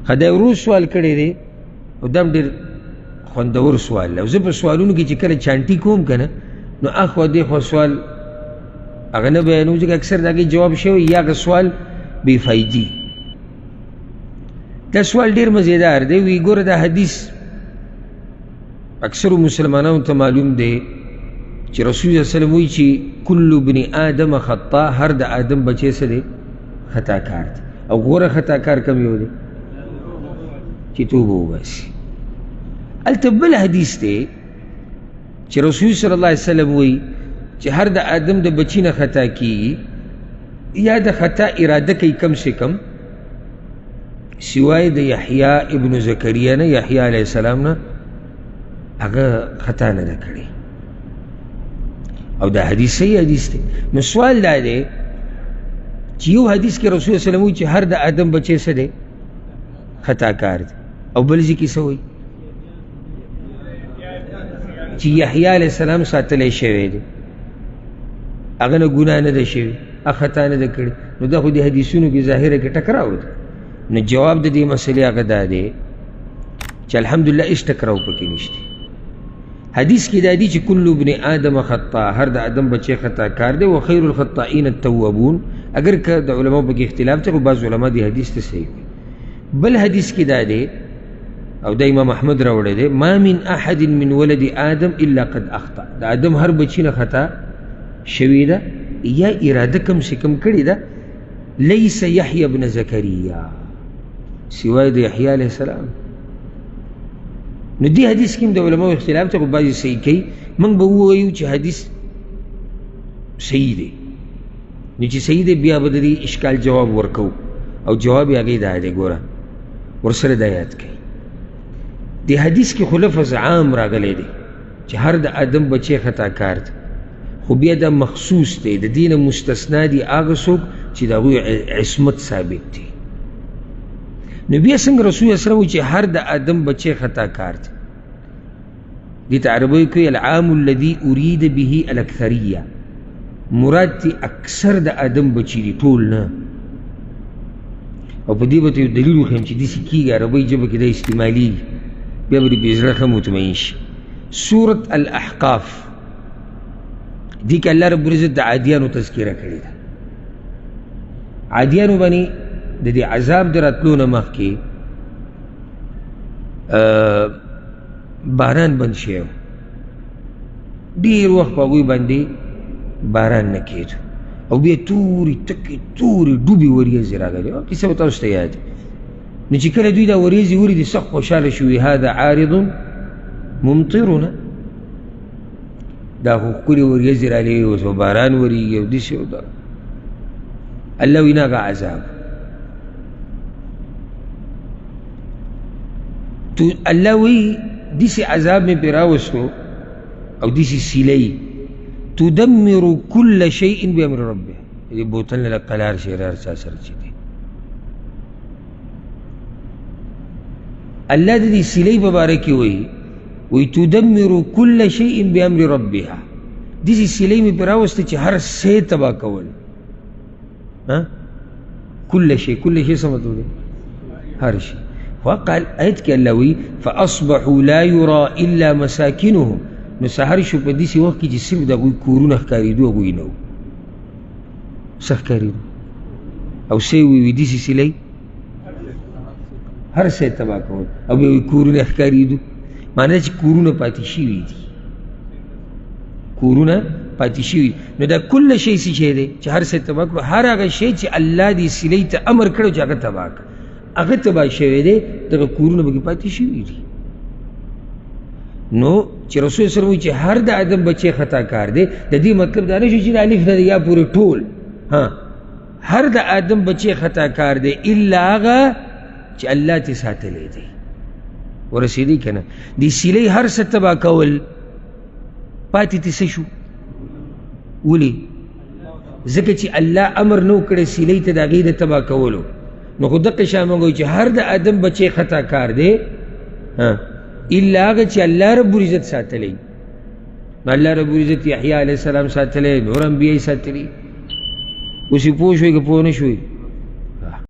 خدای ورو سوال کړی دی او دم ډېر خوندور سوال او زه په سوالونو کې چې کله چانټي کوم که نه نو اخوا دېخوا سوال هغه نه بیانوم ځکه اکثر د هغې جواب شوی یا هغه سوال بې فایدي. دا سوال ډېر مزیدار دی. وی ګوره دا حدیث اکثرو مسلمانانو ته معلوم دی چې رسول صلی الله علیه وسلم وایي چې کل ابن آدم خطا، هر د آدم بچی څه دی؟ خطا کار دی. او غوره خطا کار کم یو دی چې توبه وباسي. هلته بل حدیث دی چې رسول صلی الله علیه وسلم وایي چې هر د آدم د بچی نه خطا کیږي یا د خطا اراده کوي کم سے کم سوای د یحیی ابن زکریا نه، یحیی علیه السلام نه هغه خطا نه ده کړې. او دا حدیث صحیح حدیث دی. نو سوال دا دی چې یو حدیث کې رسول صلی الله علیه وسلم وایي چې هر د آدم بچی څه دی؟ خطا کار دی. او بل ځای کې څه وایي؟ چې یحیی علیه السلام ساتلی شوی دی، هغه نه ګناه نه ده شوي، هغه خطا نه ده کړې. نو دا خو د حدیثونو کې ظاهره کې ټکراو ده. نو جواب د دې مسئلې هغه دا دی چې الحمدلله هېڅ ټکراو پکې نشته. حدیث کې دا دی چې کل ابن آدم خطا، هر د آدم بچی خطا کار دی. و خیر الخطائین التوابون. اگر که د علماو پکې اختلاف دی خو بعض علما دې حدیث ته صحیح کوي. بل حدیث کې دا دی او دا امام احمد راوړی دی، ما من احد من ولد آدم الا قد اخطا. د آدم هر بچی نه خطا شوی ده یا اراده کم سے کم کړې ده. لیس یحیی ابن زکریا، سوای د یحیی علیه السلام. نو دې حدیث کې هم د علماو اختلاف ته خو بعضې صحیح کوي. موږ به ووایو چې حدیث صحیح دی. نو چې صحیح دی بیا به د دې اشکال جواب ورکو او جواب یې هغې دا دی، ګوره ورسره دا یاد کوي. دې حدیث کې خو لفظ عام راغلی دی چې هر د آدم بچی خطا کار دی، خو بیا دا مخصوص دی، د دې نه مستثنا دي هغه څوک چې د هغوی عصمت ثابت دی. نو بیا څنګه رسول الله صلی الله علیه وسلم چې هر د آدم بچی خطا کار دی؟ دې ته عربی کوي العام الذي اريد به الاکثریه، مراد تی اکثر د آدم بچی دي، ټول نه. او په دې به ته یو دلیل وښیم چې داسې کېږي، عربۍ ژبه کې دا استعمالېږي، بیا به دې بې زړه ښه مطمئن شي. سورة الاحقاف دې کې الله رب العزت د عادیانو تذکره کړې ده. عادیانو باندې د دې عذاب د راتلو نه مخکې باران بند شوی و، ډېر وخت په هغوی باندې باران نه کېدو او بیا تورې تکې تورې ډوبې وریځې راغلې. کیسه به تاسو ته یاد. نو چې کله دوی دا وریځې ولیدې سخت خوشحاله شوي، هذا عارض ممطرنا، دا خو ښکلې وریځې رالې اوس به باران وریږي او داسې او دا. الله وایي نه هغه عذاب. الله وایي داسې عذاب مې پرې راوستو او داسې سیلۍ تدمر كل شيء بأمر ربه. دې بوتل نه قلار شي هر چا سره چې دی الله د دې سیلۍ په باره کې وایي تدمر كل شيء بأمر ربها. داسې سیلۍ مې پرې راوسته چې هر شی تباه کول. كل شيء، كل شيء څه مطلب دی؟ هر شي. وقال آیت کې الله وایي فأصبحوا لا يرى إلا مساكنهم. نو سهار شو په داسې وخت کې چې صرف د هغوی کورونه ښکارېدو، هغوی نه وو څه ښکارېدو او څه یې ووي داسې سیلۍ هر څه یې تباه کول او بیا وایي کورونه ښکارېدو. معنی چې کورونه پاتې شوي دي، کورونه پاتې شوي. نو دا کله شی څه شی دی چې هر څه تباه کړو؟ هر هغه شی چې الله دې سیلۍ ته امر کړی چې هغه تباه کړه، هغه تباه شوی دی، دغه کورونه پکې پاتې شوي دي. نو چې رسول صلی الله علیه وسلم وایي چې هر د آدم بچی خطا کار دی، د دې مطلب دا نه شو چې د الف نه یا پورې ټول. هر د آدم بچی خطا کار دی الا هغه چې الله تې ساتلی دی. ورسېدی که نه؟ دې سیلۍ هر څه تباه کول، پاتې تې څه شو؟ ولې؟ ځکه چې الله امر نه و کړی سیلۍ ته د هغې د تباه کولو. نو خو دقه شان موږ وایو چې هر د آدم بچی خطا کار دی الا هغه چې الله رب العزت ساتلی. الله رب العزت یحیی علیه السلام ساتلی، نور انبیا یې ساتلی. اوس یې پوه شوئ که پوه نه شوئ؟